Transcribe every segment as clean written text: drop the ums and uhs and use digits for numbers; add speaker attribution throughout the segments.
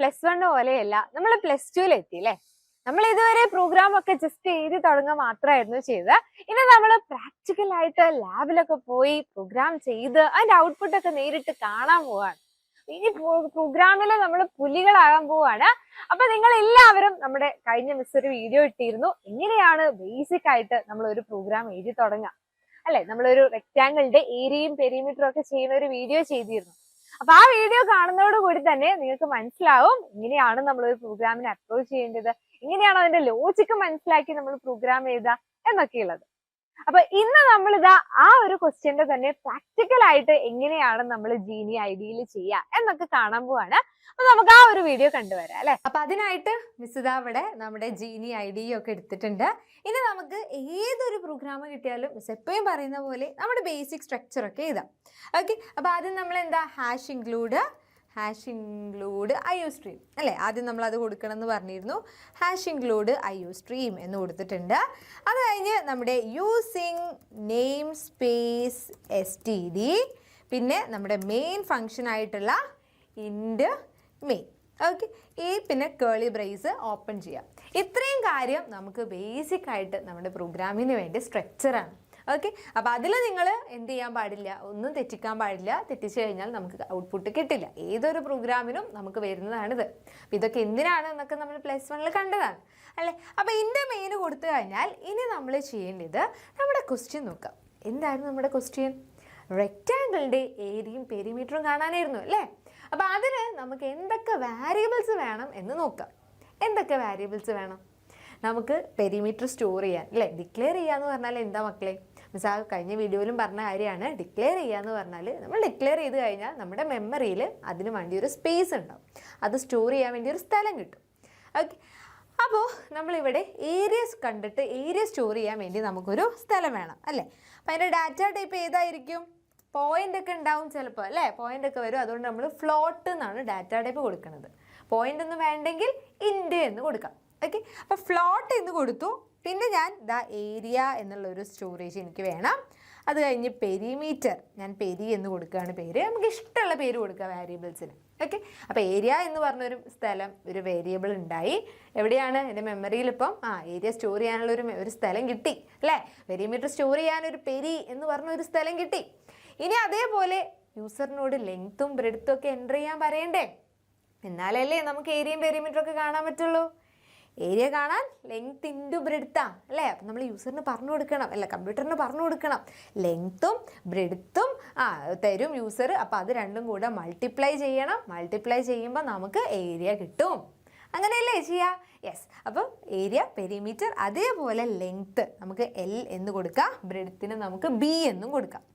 Speaker 1: +1 പോലെയല്ല, നമ്മൾ +2 എത്തി അല്ലേ. നമ്മൾ ഇതുവരെ പ്രോഗ്രാം ഒക്കെ ജസ്റ്റ് എഴുതി തുടങ്ങുക മാത്രമായിരുന്നു ചെയ്തത്. ഇനി നമ്മൾ പ്രാക്ടിക്കൽ ആയിട്ട് ലാബിലൊക്കെ പോയി പ്രോഗ്രാം ചെയ്ത് അതിന്റെ ഔട്ട്പുട്ട് ഒക്കെ നേരിട്ട് കാണാൻ പോവാണ്. ഈ പ്രോഗ്രാമിൽ നമ്മൾ പുലികളാകാൻ പോവാണ്. അപ്പൊ നിങ്ങൾ എല്ലാവരും നമ്മുടെ കഴിഞ്ഞ മിസ് ഒരു വീഡിയോ ഇട്ടിരുന്നു, എങ്ങനെയാണ് ബേസിക് ആയിട്ട് നമ്മൾ ഒരു പ്രോഗ്രാം എഴുതി തുടങ്ങുക അല്ലെ. നമ്മളൊരു റെക്ടാങ്കിളിന്റെ ഏരിയയും പെരിമീറ്ററും ഒക്കെ ചെയ്യുന്ന ഒരു വീഡിയോ ചെയ്തിരുന്നു. അപ്പൊ ആ വീഡിയോ കാണുന്നതോട് കൂടി തന്നെ നിങ്ങൾക്ക് മനസ്സിലാവും എങ്ങനെയാണ് നമ്മൾ ഒരു പ്രോഗ്രാമിനെ അപ്രോച്ച് ചെയ്യേണ്ടത്, എങ്ങനെയാണ് അതിന്റെ ലോജിക്ക് മനസ്സിലാക്കി നമ്മൾ പ്രോഗ്രാം എഴുതുക എന്നൊക്കെയുള്ളത്. അപ്പൊ ഇന്ന് നമ്മളിതാ ആ ഒരു ക്വസ്റ്റ്യന്റെ തന്നെ പ്രാക്ടിക്കൽ ആയിട്ട് എങ്ങനെയാണ് നമ്മൾ ജീനി ഐഡിയിൽ ചെയ്യുക എന്നൊക്കെ കാണാൻ പോവാണ്. അപ്പൊ നമുക്ക് ആ ഒരു വീഡിയോ കണ്ടുവരാം അല്ലെ. അപ്പൊ അതിനായിട്ട് മിസ് ഇതാ ഇവിടെ നമ്മുടെ ജീനി ഐഡി ഒക്കെ എടുത്തിട്ടുണ്ട്. ഇനി നമുക്ക് ഏതൊരു പ്രോഗ്രാം കിട്ടിയാലും മിസ് എപ്പോഴും പറയുന്ന പോലെ നമ്മുടെ ബേസിക് സ്ട്രക്ചർ ഒക്കെ എഴുതാം. ഓക്കെ, അപ്പൊ ആദ്യം നമ്മൾ എന്താ ഹാഷ് ഇൻക്ലൂഡ് IOStream അല്ലേ. ആദ്യം നമ്മൾ അത് കൊടുക്കണം എന്ന് പറഞ്ഞിരുന്നു. ഹാഷ് ഇൻക്ലൂഡ് IOStream എന്ന് കൊടുത്തിട്ടുണ്ട്. അത് കഴിഞ്ഞ് നമ്മുടെ യൂസിങ് നെയിം സ്പേസ് std, പിന്നെ നമ്മുടെ മെയിൻ ഫങ്ഷൻ ആയിട്ടുള്ള ഇൻഡ് മെയിൻ. ഓക്കെ, ഈ പിന്നെ കേളി ബ്രേസ് ഓപ്പൺ ചെയ്യാം. ഇത്രയും കാര്യം നമുക്ക് ബേസിക് ആയിട്ട് നമ്മുടെ പ്രോഗ്രാമിന് വേണ്ടി സ്ട്രക്ചറാണ്. ഓക്കെ, അപ്പോൾ അതിൽ നിങ്ങൾ എന്ത് ചെയ്യാൻ പാടില്ല, ഒന്നും തെറ്റിക്കാൻ പാടില്ല. തെറ്റിച്ചു കഴിഞ്ഞാൽ നമുക്ക് ഔട്ട്പുട്ട് കിട്ടില്ല. ഏതൊരു പ്രോഗ്രാമിനും നമുക്ക് വരുന്നതാണിത്. അപ്പോൾ ഇതൊക്കെ എന്തിനാണ് എന്നൊക്കെ നമ്മൾ +1 കണ്ടതാണ് അല്ലേ. അപ്പോൾ ഇതിൻ്റെ മെയിൻ കൊടുത്തു കഴിഞ്ഞാൽ ഇനി നമ്മൾ ചെയ്യേണ്ടത് നമ്മുടെ ക്വസ്റ്റ്യൻ നോക്കാം. എന്തായിരുന്നു നമ്മുടെ ക്വസ്റ്റ്യൻ? റെക്റ്റാങ്കിളിൻ്റെ ഏരിയയും പെരിമീറ്ററും കാണാനായിരുന്നു അല്ലേ. അപ്പോൾ അതിന് നമുക്ക് എന്തൊക്കെ വാരിയബിൾസ് വേണം എന്ന് നോക്കാം. എന്തൊക്കെ വാരിയബിൾസ് വേണം? നമുക്ക് പെരിമീറ്റർ സ്റ്റോർ ചെയ്യാൻ അല്ലേ. ഡിക്ലെയർ ചെയ്യാന്ന് പറഞ്ഞാൽ എന്താ മക്കളെ? മിസ് ആ കഴിഞ്ഞ വീഡിയോയിലും പറഞ്ഞ കാര്യമാണ്. ഡിക്ലെയർ ചെയ്യാന്ന് പറഞ്ഞാൽ നമ്മൾ ഡിക്ലെയർ ചെയ്ത് കഴിഞ്ഞാൽ നമ്മുടെ മെമ്മറിയിൽ അതിന് വേണ്ടി ഒരു സ്പേസ് ഉണ്ടാവും. അത് സ്റ്റോർ ചെയ്യാൻ വേണ്ടി ഒരു സ്ഥലം കിട്ടും. ഓക്കെ, അപ്പോൾ നമ്മളിവിടെ ഏരിയസ് കണ്ടിട്ട് ഏരിയ സ്റ്റോർ ചെയ്യാൻ വേണ്ടി നമുക്കൊരു സ്ഥലം വേണം അല്ലേ. അപ്പം അതിൻ്റെ ഡാറ്റ ടൈപ്പ് ഏതായിരിക്കും? പോയിന്റ് ഒക്കെ ഉണ്ടാവും ചിലപ്പോൾ അല്ലേ. പോയിന്റ് ഒക്കെ വരും. അതുകൊണ്ട് നമ്മൾ ഫ്ലോട്ട് എന്നാണ് ഡാറ്റ ടൈപ്പ് കൊടുക്കുന്നത്. പോയിന്റ് ഒന്നും വേണ്ടെങ്കിൽ ഇൻഡ് എന്ന് കൊടുക്കാം. ഓക്കെ, അപ്പോൾ ഫ്ലോട്ട് എന്ന് കൊടുത്തു. പിന്നെ ഞാൻ ഏരിയ എന്നുള്ളൊരു സ്റ്റോറേജ് എനിക്ക് വേണം. അത് കഴിഞ്ഞ് പെരിമീറ്റർ ഞാൻ പെരി എന്ന് കൊടുക്കുകയാണ് പേര്. നമുക്ക് ഇഷ്ടമുള്ള പേര് കൊടുക്കുക വാരിയബിൾസിന്. ഓക്കെ, അപ്പോൾ ഏരിയ എന്ന് പറഞ്ഞൊരു സ്ഥലം, ഒരു വേരിയബിൾ ഉണ്ടായി. എവിടെയാണ്? എൻ്റെ മെമ്മറിയിൽ ഇപ്പം ഏരിയ സ്റ്റോർ ചെയ്യാനുള്ള ഒരു സ്ഥലം കിട്ടി അല്ലേ. പെരിമീറ്റർ സ്റ്റോർ ചെയ്യാനൊരു പെരി എന്ന് പറഞ്ഞൊരു സ്ഥലം കിട്ടി. ഇനി അതേപോലെ യൂസറിനോട് ലെങ്ത്തും ബ്രെഡ്ത്തും ഒക്കെ എൻ്റർ ചെയ്യാൻ പറയണ്ടേ. എന്നാലല്ലേ നമുക്ക് ഏരിയയും പെരിമീറ്ററും ഒക്കെ കാണാൻ പറ്റുള്ളൂ. ഏരിയ കാണാൻ ലെങ്ത് ഇൻറ്റു ബ്രെഡ്ത്താ അല്ലേ. അപ്പം നമ്മൾ യൂസറിന് പറഞ്ഞു കൊടുക്കണം അല്ല, കമ്പ്യൂട്ടറിന് പറഞ്ഞു കൊടുക്കണം. ലെങ്ത്തും ബ്രെഡ്ത്തും തരും യൂസർ. അപ്പോൾ അത് രണ്ടും കൂടെ മൾട്ടിപ്ലൈ ചെയ്യണം. മൾട്ടിപ്ലൈ ചെയ്യുമ്പോൾ നമുക്ക് ഏരിയ കിട്ടും. അങ്ങനെയല്ലേ ചെയ്യുക? യെസ്. അപ്പോൾ ഏരിയ, പെരിമീറ്റർ, അതേപോലെ ലെങ്ത്ത് നമുക്ക് L എന്ന് കൊടുക്കാം. ബ്രെഡ്ത്തിന് നമുക്ക് B എന്നും കൊടുക്കാം.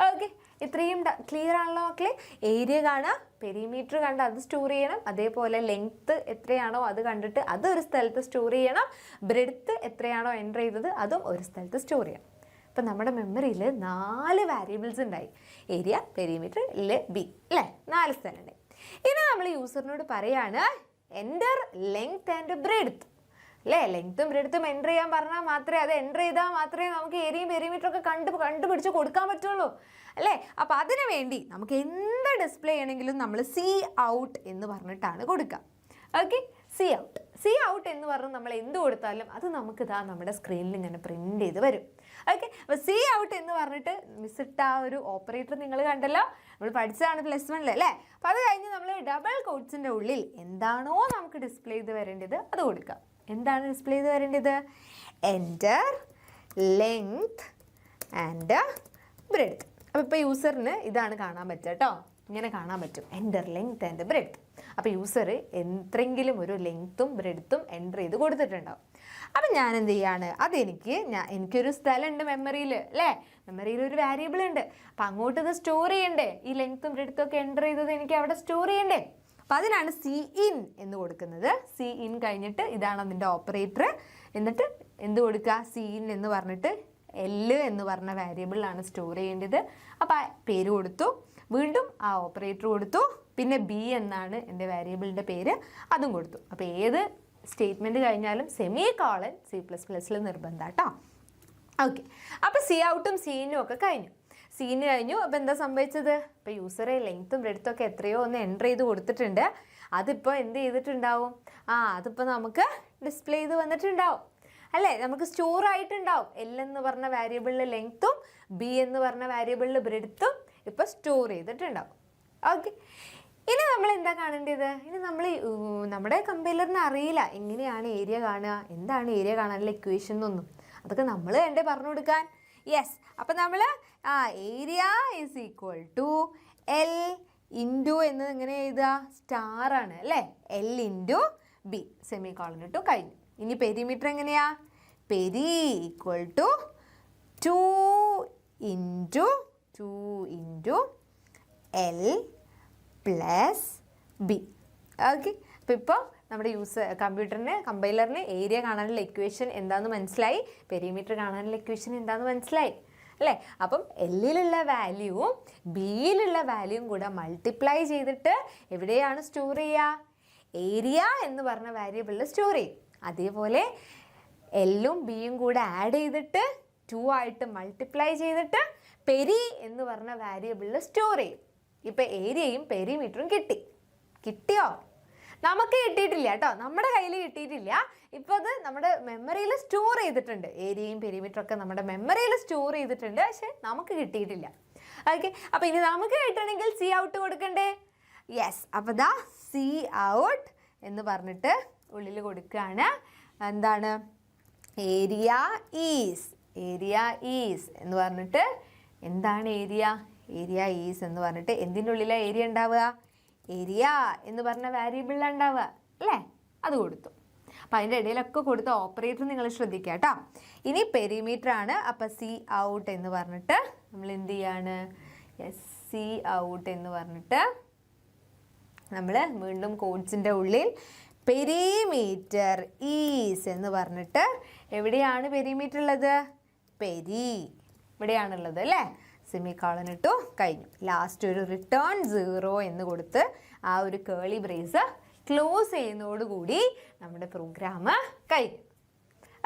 Speaker 1: ഓക്കെ, ഇത്രയും ക്ലിയർ ആണല്ലോ മക്കളെ. ഏരിയ കാണുക, പെരിമീറ്റർ കണ്ട് അത് സ്റ്റോർ ചെയ്യണം. അതേപോലെ ലെങ്ത്ത് എത്രയാണോ അത് കണ്ടിട്ട് അത് ഒരു സ്ഥലത്ത് സ്റ്റോർ ചെയ്യണം. ബ്രെഡ്ത്ത് എത്രയാണോ എൻ്റർ ചെയ്തത് അതും ഒരു സ്ഥലത്ത് സ്റ്റോർ ചെയ്യണം. അപ്പം നമ്മുടെ മെമ്മറിയിൽ 4 വാരിയബിൾസ് ഉണ്ടായി. ഏരിയ, പെരിമീറ്റർ, L, B അല്ലേ. 4 സ്ഥലം ഉണ്ടായി. ഇനി നമ്മൾ യൂസറിനോട് പറയാണ് എൻ്റർ ലെങ്ത് ആൻഡ് ബ്രെഡ്ത്ത് അല്ലേ. ലെങ്ത്തും ബ്രെഡ്ത്തും എൻ്റർ ചെയ്യാൻ പറഞ്ഞാൽ മാത്രമേ, അത് എൻ്റർ ചെയ്താൽ മാത്രമേ നമുക്ക് ഏരിയയും പെരിമീറ്ററും ഒക്കെ കണ്ടുപിടിച്ച് കൊടുക്കാൻ പറ്റുള്ളൂ അല്ലേ. അപ്പോൾ അതിനു വേണ്ടി നമുക്ക് എന്ത് ഡിസ്പ്ലേ ചെയ്യണമെങ്കിലും നമ്മൾ Cout എന്ന് പറഞ്ഞിട്ടാണ് കൊടുക്കുക. ഓക്കെ, Cout എന്ന് പറഞ്ഞ് നമ്മൾ എന്ത് കൊടുത്താലും അത് നമുക്ക് നമ്മുടെ സ്ക്രീനിൽ ഇങ്ങനെ പ്രിൻ്റ് ചെയ്ത് വരും. ഓക്കെ, അപ്പോൾ Cout എന്ന് പറഞ്ഞിട്ട് മിസ്സിട്ട ആ ഒരു ഓപ്പറേറ്റർ നിങ്ങൾ കണ്ടല്ലോ, നമ്മൾ പഠിച്ചതാണ് +1 അല്ലേ. അപ്പോൾ അത് കഴിഞ്ഞ് നമ്മൾ ഡബിൾ കോട്ട്സിൻ്റെ ഉള്ളിൽ എന്താണോ നമുക്ക് ഡിസ്പ്ലേ ചെയ്ത് വരേണ്ടത് അത് കൊടുക്കുക. എന്താണ് ഡിസ്പ്ലേ ചെയ്ത് വരേണ്ടത്? Enter length and breadth. അപ്പോൾ ഇപ്പോൾ യൂസറിന് ഇതാണ് കാണാൻ പറ്റുക കേട്ടോ. ഇങ്ങനെ കാണാൻ പറ്റും, എൻ്റർ ലെങ്ത് ആൻഡ് ബ്രെഡ്ത്ത്. അപ്പോൾ യൂസർ എന്തെങ്കിലും ഒരു ലെങ്ത്തും ബ്രെഡ്ത്തും എൻ്റർ ചെയ്ത് കൊടുത്തിട്ടുണ്ടാവും. അപ്പം ഞാൻ എന്ത് ചെയ്യാണ്, എനിക്കൊരു സ്ഥലമുണ്ട് മെമ്മറിയിൽ അല്ലേ. മെമ്മറിയിൽ ഒരു വാരിയബിൾ ഉണ്ട്. അപ്പം അങ്ങോട്ട് ഇത് സ്റ്റോർ ചെയ്യണ്ടേ. ഈ ലെങ്ത്തും ബ്രെഡ്ത്തും ഒക്കെ എൻ്റർ ചെയ്തത് എനിക്ക് അവിടെ സ്റ്റോർ ചെയ്യണ്ടേ. അപ്പം അതിനാണ് Cin എന്ന് കൊടുക്കുന്നത്. Cin കഴിഞ്ഞിട്ട് ഇതാണ് അതിൻ്റെ ഓപ്പറേറ്റർ. എന്നിട്ട് എന്ത് കൊടുക്കുക? Cin എന്ന് പറഞ്ഞിട്ട് L എന്ന് പറഞ്ഞ വാരിയബിളാണ് സ്റ്റോർ ചെയ്യേണ്ടത്. അപ്പോൾ പേര് കൊടുത്തു, വീണ്ടും ആ ഓപ്പറേറ്റർ കൊടുത്തു, പിന്നെ B എന്നാണ് എൻ്റെ വാരിയബിളിൻ്റെ പേര്, അതും കൊടുത്തു. അപ്പോൾ ഏത് സ്റ്റേറ്റ്മെൻറ്റ് കഴിഞ്ഞാലും സെമികോളൻ C++ നിർബന്ധം കേട്ടോ. ഓക്കെ, അപ്പോൾ Coutഉം Cinനും ഒക്കെ കഴിഞ്ഞു. സീന് കഴിഞ്ഞു. അപ്പോൾ എന്താ സംഭവിച്ചത്? ഇപ്പോൾ യൂസറെ ലെങ്ത്തും ബ്രെഡ്ത്തും ഒക്കെ എത്രയോ ഒന്ന് എൻ്റർ ചെയ്ത് കൊടുത്തിട്ടുണ്ട്. അതിപ്പോൾ എന്ത് ചെയ്തിട്ടുണ്ടാവും? അതിപ്പോൾ നമുക്ക് ഡിസ്പ്ലേ ചെയ്ത് വന്നിട്ടുണ്ടാവും അല്ലേ? നമുക്ക് സ്റ്റോർ ആയിട്ടുണ്ടാവും. എൽ എന്ന് പറഞ്ഞ വേരിയബിളിൽ ലെങ്ത്തും ബി എന്ന് പറഞ്ഞ വേരിയബിളിൽ ബ്രെഡ്ത്തും ഇപ്പോൾ സ്റ്റോർ ചെയ്തിട്ടുണ്ടാവും. ഓക്കെ, ഇനി നമ്മൾ എന്താ കാണേണ്ടത്? ഇനി നമ്മൾ നമ്മുടെ കമ്പൈലറിന് അറിയില്ല എങ്ങനെയാണ് ഏരിയ കാണുക, എന്താണ് ഏരിയ കാണാനുള്ള ഇക്വേഷൻ എന്നൊന്നും. അതൊക്കെ നമ്മൾ വേണ്ടേ പറഞ്ഞു കൊടുക്കാൻ? യെസ്, അപ്പം നമ്മൾ area is equal to L into എന്ന് എങ്ങനെ എഴുതുക? സ്റ്റാർ ആണ് അല്ലേ? L into B semicolon ഇട്ടു കഴിഞ്ഞു. ഇനി പെരിമീറ്റർ എങ്ങനെയാ? Peri equal to 2 into L plus B. Okay, അപ്പോൾ ഇപ്പോൾ നമ്മുടെ കമ്പൈലറിന് ഏരിയ കാണാനുള്ള ഇക്വേഷൻ എന്താണെന്ന് മനസ്സിലായി, പെരിമീറ്റർ കാണാനുള്ള ഇക്വേഷൻ എന്താണെന്ന് മനസ്സിലായി അല്ലേ? അപ്പം എല്ലിലുള്ള വാല്യൂവും ബിയിലുള്ള വാല്യൂവും കൂടെ മൾട്ടിപ്ലൈ ചെയ്തിട്ട് എവിടെയാണ് സ്റ്റോർ ചെയ്യുക? ഏരിയ എന്ന് പറഞ്ഞ വേരിയബിളിൽ സ്റ്റോർ ചെയ്യും. അതേപോലെ എല്ലും ബിയും കൂടെ ആഡ് ചെയ്തിട്ട് 2 ആയിട്ട് മൾട്ടിപ്ലൈ ചെയ്തിട്ട് പെരി എന്ന് പറഞ്ഞ വേരിയബിളിൽ സ്റ്റോർ ചെയ്യും. ഇപ്പം ഏരിയയും പെരിമീറ്ററും കിട്ടിയോ? നമുക്ക് കിട്ടിയിട്ടില്ല കേട്ടോ, നമ്മുടെ കയ്യിൽ കിട്ടിയിട്ടില്ല. ഇപ്പോൾ അത് നമ്മുടെ മെമ്മറിയിൽ സ്റ്റോർ ചെയ്തിട്ടുണ്ട്. ഏരിയയും പെരിമീറ്ററും ഒക്കെ നമ്മുടെ മെമ്മറിയിൽ സ്റ്റോർ ചെയ്തിട്ടുണ്ട്, പക്ഷെ നമുക്ക് കിട്ടിയിട്ടില്ല. ഓക്കെ, അപ്പോൾ ഇനി നമുക്ക് കിട്ടണമെങ്കിൽ സി ഔട്ട് കൊടുക്കണ്ടേ? യെസ്, അപ്പോൾ ദാ സി ഔട്ട് എന്ന് പറഞ്ഞിട്ട് ഉള്ളിൽ കൊടുക്കുകയാണ്. എന്താണ്? ഏരിയ ഈസ് എന്ന് പറഞ്ഞിട്ട് എന്താണ് ഏരിയ ഈസ് എന്ന് പറഞ്ഞിട്ട് എന്തിൻ്റെ ഉള്ളിലാണ് ഏരിയ ഉണ്ടാവുക? ഏരിയ എന്ന് പറഞ്ഞ വേരിയബിളിലാണ് ഉണ്ടാവുക അല്ലേ? അത് കൊടുത്തു. അപ്പം അതിൻ്റെ ഇടയിലൊക്കെ കൊടുത്ത ഓപ്പറേറ്റർ നിങ്ങൾ ശ്രദ്ധിക്കുക കേട്ടോ. ഇനി പെരിമീറ്റർ ആണ്. അപ്പം സി ഔട്ട് എന്ന് പറഞ്ഞിട്ട് നമ്മൾ എന്ത് ചെയ്യാണ്? സി ഔട്ട് എന്ന് പറഞ്ഞിട്ട് നമ്മൾ വീണ്ടും കോഡ്സിൻ്റെ ഉള്ളിൽ പെരിമീറ്റർ ഈസ് എന്ന് പറഞ്ഞിട്ട് എവിടെയാണ് പെരിമീറ്റർ ഉള്ളത്? ഇവിടെയാണുള്ളത് അല്ലേ? സെമി കോളൻ ഇട്ടു കഴിഞ്ഞു. ലാസ്റ്റ് ഒരു റിട്ടേൺ 0 എന്ന് കൊടുത്ത് ആ ഒരു കേളി ബ്രേസ് ക്ലോസ് ചെയ്യുന്നതോടുകൂടി നമ്മുടെ പ്രോഗ്രാം കഴിഞ്ഞു.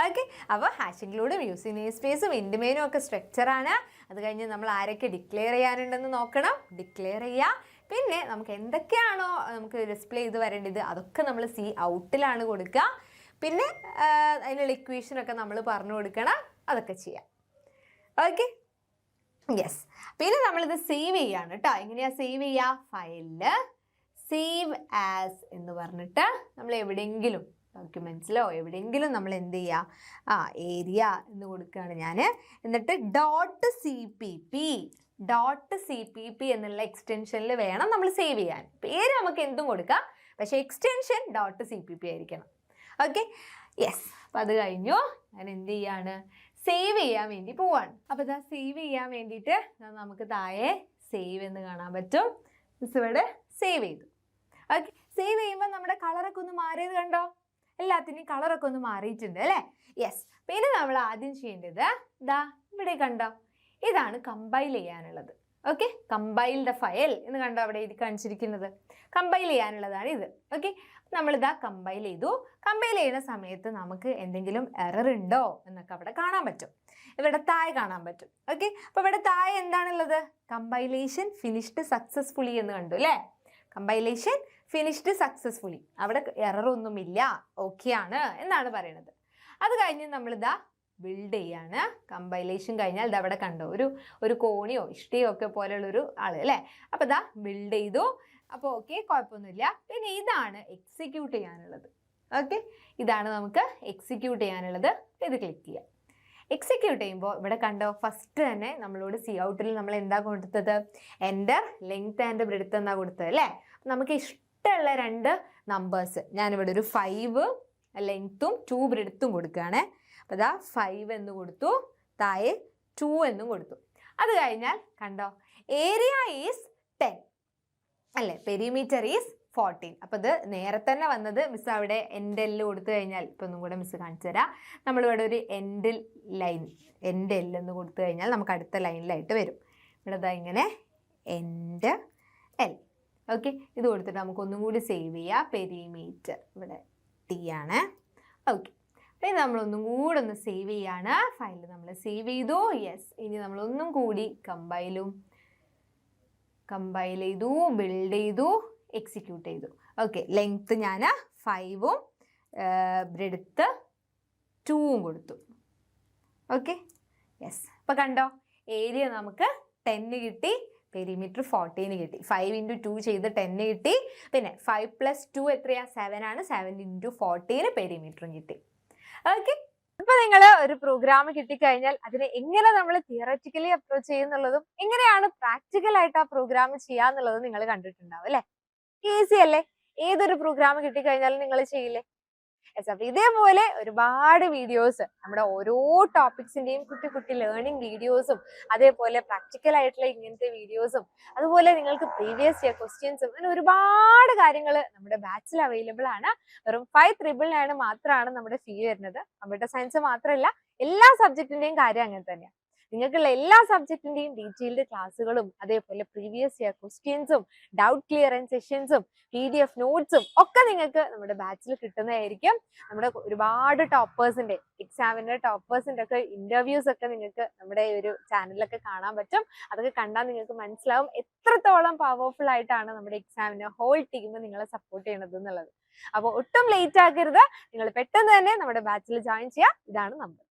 Speaker 1: ഓക്കെ, അപ്പോൾ ഹാഷിംഗ്ലൂടും യൂസിങ് നെയിം സ്പേസും ഇൻഡ് മെയിനും ഒക്കെ സ്ട്രക്ചറാണ്. അത് കഴിഞ്ഞ് നമ്മൾ ആരൊക്കെ ഡിക്ലെയർ ചെയ്യാനുണ്ടെന്ന് നോക്കണം, ഡിക്ലെയർ ചെയ്യുക. പിന്നെ നമുക്ക് എന്തൊക്കെയാണോ നമുക്ക് ഡിസ്പ്ലേ ചെയ്ത് വരേണ്ടത് അതൊക്കെ നമ്മൾ സി ഔട്ടിലാണ് കൊടുക്കുക. പിന്നെ അതിനുള്ള ഇക്വേഷനൊക്കെ നമ്മൾ പറഞ്ഞു കൊടുക്കണം, അതൊക്കെ ചെയ്യാം. Okay, yes. പിന്നെ നമ്മളിത് സേവ് ചെയ്യാണ് കേട്ടോ. എങ്ങനെയാണ് സേവ് ചെയ്യുക? ഫയലിൽ സേവ് ആസ് എന്ന് പറഞ്ഞിട്ട് നമ്മൾ എവിടെയെങ്കിലും ഡോക്യുമെൻറ്റ്സിലോ എവിടെയെങ്കിലും നമ്മൾ എന്ത് ചെയ്യുക? ഏരിയ എന്ന് കൊടുക്കുകയാണ് ഞാൻ. എന്നിട്ട് .cpp എന്നുള്ള എക്സ്റ്റൻഷനിൽ വേണം നമ്മൾ സേവ് ചെയ്യാൻ. പേര് നമുക്ക് എന്തും കൊടുക്കാം, പക്ഷേ എക്സ്റ്റൻഷൻ .cpp ആയിരിക്കണം. Okay, yes. അപ്പം അത് കഴിഞ്ഞു. ഞാൻ എന്ത് ചെയ്യാണ്? സേവ് ചെയ്യാൻ വേണ്ടി പോവാണ്. അപ്പോൾ ഇതാ സേവ് ചെയ്യാൻ വേണ്ടിയിട്ട് നമുക്ക് താഴെ സേവ് എന്ന് കാണാൻ പറ്റും. മിസ് ഇവിടെ സേവ് ചെയ്തു. ഓക്കെ, സേവ് ചെയ്യുമ്പോൾ നമ്മുടെ കളറൊക്കെ ഒന്ന് മാറിയത് കണ്ടോ? എല്ലാത്തിൻ്റെയും കളറൊക്കെ ഒന്ന് മാറിയിട്ടുണ്ട് അല്ലേ? യെസ്. പിന്നെ നമ്മൾ ആദ്യം ചെയ്യേണ്ടത് ഇതാ ഇവിടെ കണ്ടോ, ഇതാണ് കമ്പൈൽ ചെയ്യാനുള്ളത്. ഓക്കെ, കമ്പൈൽ ദ ഫയൽ എന്ന് കണ്ടോ അവിടെ ഇത് കാണിച്ചിരിക്കുന്നത്? കമ്പൈൽ ചെയ്യാനുള്ളതാണ് ഇത്. ഓക്കെ, നമ്മളിതാ കമ്പൈൽ ചെയ്തു. കമ്പൈൽ ചെയ്യുന്ന സമയത്ത് നമുക്ക് എന്തെങ്കിലും എറർ ഉണ്ടോ എന്നൊക്കെ അവിടെ കാണാൻ പറ്റും. ഇവിടെ താഴെ കാണാൻ പറ്റും. ഓക്കെ, അപ്പോൾ ഇവിടെ താഴെ എന്താണുള്ളത്? കമ്പൈലേഷൻ ഫിനിഷ്ഡ് സക്സസ്ഫുള്ളി എന്ന് കണ്ടു അല്ലേ? Compilation finished successfully. അവിടെ എറർ ഒന്നുമില്ല, ഓക്കെ ആണ് എന്നാണ് പറയുന്നത്. അത് കഴിഞ്ഞ് നമ്മളിതാ ബിൽഡ് ചെയ്യാണ്. കമ്പൈലേഷൻ കഴിഞ്ഞാൽ ഇത് അവിടെ കണ്ടോ ഒരു കോണിയോ ഇഷ്ടിയോ ഒക്കെ പോലെയുള്ളൊരു ആള് അല്ലേ? അപ്പോൾ ഇതാ ബിൽഡ് ചെയ്തു. അപ്പോൾ ഓക്കെ, കുഴപ്പമൊന്നുമില്ല. പിന്നെ ഇതാണ് എക്സിക്യൂട്ട് ചെയ്യാനുള്ളത്. ഓക്കെ, ഇതാണ് നമുക്ക് എക്സിക്യൂട്ട് ചെയ്യാനുള്ളത്. ഇത് ക്ലിക്ക് ചെയ്യാം. എക്സിക്യൂട്ട് ചെയ്യുമ്പോൾ ഇവിടെ കണ്ടോ, ഫസ്റ്റ് തന്നെ നമ്മളോട് സി ഔട്ടിൽ നമ്മൾ എന്താ കൊടുത്തത്? എൻ്റർ ലെങ്ത് ആൻഡ് ബ്രെഡ്ത്ത് എന്നാ കൊടുത്തത് അല്ലേ? നമുക്ക് ഇഷ്ടമുള്ള 2 നമ്പേഴ്സ് ഞാനിവിടെ ഒരു 5 ലെങ്ത്തും 2 ബ്രെഡ്ത്തും കൊടുക്കുകയാണ്. അപ്പോൾ ഇതാ 5 എന്ന് കൊടുത്തു, താഴെ 2 എന്നും കൊടുത്തു. അത് കഴിഞ്ഞാൽ കണ്ടോ, ഏരിയ ഈസ് 10 അല്ലേ? Perimeter is 14. അപ്പോൾ ഇത് നേരെ തന്നെ വന്നത് മിസ് അവിടെ എൻഡ് കൊടുത്തു കഴിഞ്ഞാൽ, ഇപ്പോൾ ഒന്നും കൂടെ മിസ് കാണിച്ചു തരാം. നമ്മളിവിടെ ഒരു എൻഡ് എന്ന് കൊടുത്തു കഴിഞ്ഞാൽ നമുക്ക് അടുത്ത ലൈനിലായിട്ട് വരും. ഇവിടെ ഇതാ ഇങ്ങനെ എൻഡ് എൽ. ഓക്കെ, ഇത് കൊടുത്തിട്ട് നമുക്കൊന്നും കൂടി സേവ് ചെയ്യാം. പെരിമീറ്റർ ഇവിടെ T ആണ്. ഓക്കെ, അപ്പം ഇനി നമ്മളൊന്നും കൂടെ ഒന്ന് സേവ് ചെയ്യാണ്. ഫയൽ നമ്മൾ സേവ് ചെയ്തു. യെസ്, ഇനി നമ്മളൊന്നും കൂടി കമ്പൈൽ ചെയ്തു, ബിൽഡ് ചെയ്തു, എക്സിക്യൂട്ട് ചെയ്തു. ഓക്കെ, ലെങ്ത്ത് ഞാൻ 5ഉം ബ്രെഡ്ത്ത് 2ഉം കൊടുത്തു. Okay, yes. അപ്പോൾ കണ്ടോ, ഏരിയ നമുക്ക് 10 കിട്ടി, പെരിമീറ്റർ 14 കിട്ടി. 5 × 2 ചെയ്ത് 10 കിട്ടി. പിന്നെ 5 + 2 എത്രയാ? 7 ആണ്. 7 × 14 പെരിമീറ്ററും കിട്ടി. ഓക്കെ, അപ്പൊ നിങ്ങൾ ഒരു പ്രോഗ്രാം കിട്ടിക്കഴിഞ്ഞാൽ അതിനെ എങ്ങനെ നമ്മൾ തിയററ്റിക്കലി അപ്രോച്ച് ചെയ്യുന്നുള്ളതും എങ്ങനെയാണ് പ്രാക്ടിക്കൽ ആയിട്ട് ആ പ്രോഗ്രാം ചെയ്യാന്നുള്ളതും നിങ്ങൾ കണ്ടിട്ടുണ്ടാവും അല്ലെ? ഈസി അല്ലേ? ഏതൊരു പ്രോഗ്രാം കിട്ടിക്കഴിഞ്ഞാലും നിങ്ങൾ ചെയ്യില്ലേ? യെസ്. അപ്പൊ ഇതേപോലെ ഒരുപാട് വീഡിയോസ്, നമ്മുടെ ഓരോ ടോപ്പിക്സിന്റെയും കുട്ടി കുട്ടി ലേണിംഗ് വീഡിയോസും, അതേപോലെ പ്രാക്ടിക്കൽ ആയിട്ടുള്ള ഇങ്ങനത്തെ വീഡിയോസും, അതുപോലെ നിങ്ങൾക്ക് പ്രീവിയസ് ഇയർ ക്വസ്റ്റ്യൻസും, അങ്ങനെ ഒരുപാട് കാര്യങ്ങൾ നമ്മുടെ ബാച്ചിൽ അവൈലബിൾ ആണ്. വെറും 5,999 മാത്രമാണ് നമ്മുടെ ഫീ വരുന്നത്. കമ്പ്യൂട്ടർ സയൻസ് മാത്രമല്ല, എല്ലാ സബ്ജക്റ്റിന്റെയും കാര്യം അങ്ങനെ തന്നെയാണ്. നിങ്ങൾക്കുള്ള എല്ലാ സബ്ജക്റ്റിന്റെയും ഡീറ്റെയിൽഡ് ക്ലാസ്സുകളും, അതേപോലെ പ്രീവിയസ് ഇയർ ക്വസ്റ്റ്യൻസും, ഡൗട്ട് ക്ലിയറൻസ് സെഷൻസും, PDF നോട്ട്സും ഒക്കെ നിങ്ങൾക്ക് നമ്മുടെ ബാച്ചിൽ കിട്ടുന്നതായിരിക്കും. നമ്മുടെ ഒരുപാട് ടോപ്പേഴ്സിന്റെ, എക്സാമിന്റെ ടോപ്പേഴ്സിന്റെ ഒക്കെ ഇന്റർവ്യൂസ് ഒക്കെ നിങ്ങൾക്ക് നമ്മുടെ ഒരു ചാനലിലൊക്കെ കാണാൻ പറ്റും. അതൊക്കെ കണ്ടാൽ നിങ്ങൾക്ക് മനസ്സിലാവും എത്രത്തോളം പവർഫുൾ ആയിട്ടാണ് നമ്മുടെ എക്സാമിന് ഹോൾ ടീം നിങ്ങളെ സപ്പോർട്ട് ചെയ്യണത് എന്നുള്ളത്. അപ്പോൾ ഒട്ടും ലേറ്റ് ആക്കരുത്, നിങ്ങൾ പെട്ടെന്ന് തന്നെ നമ്മുടെ ബാച്ചിൽ ജോയിൻ ചെയ്യുക. ഇതാണ് നമ്പർ.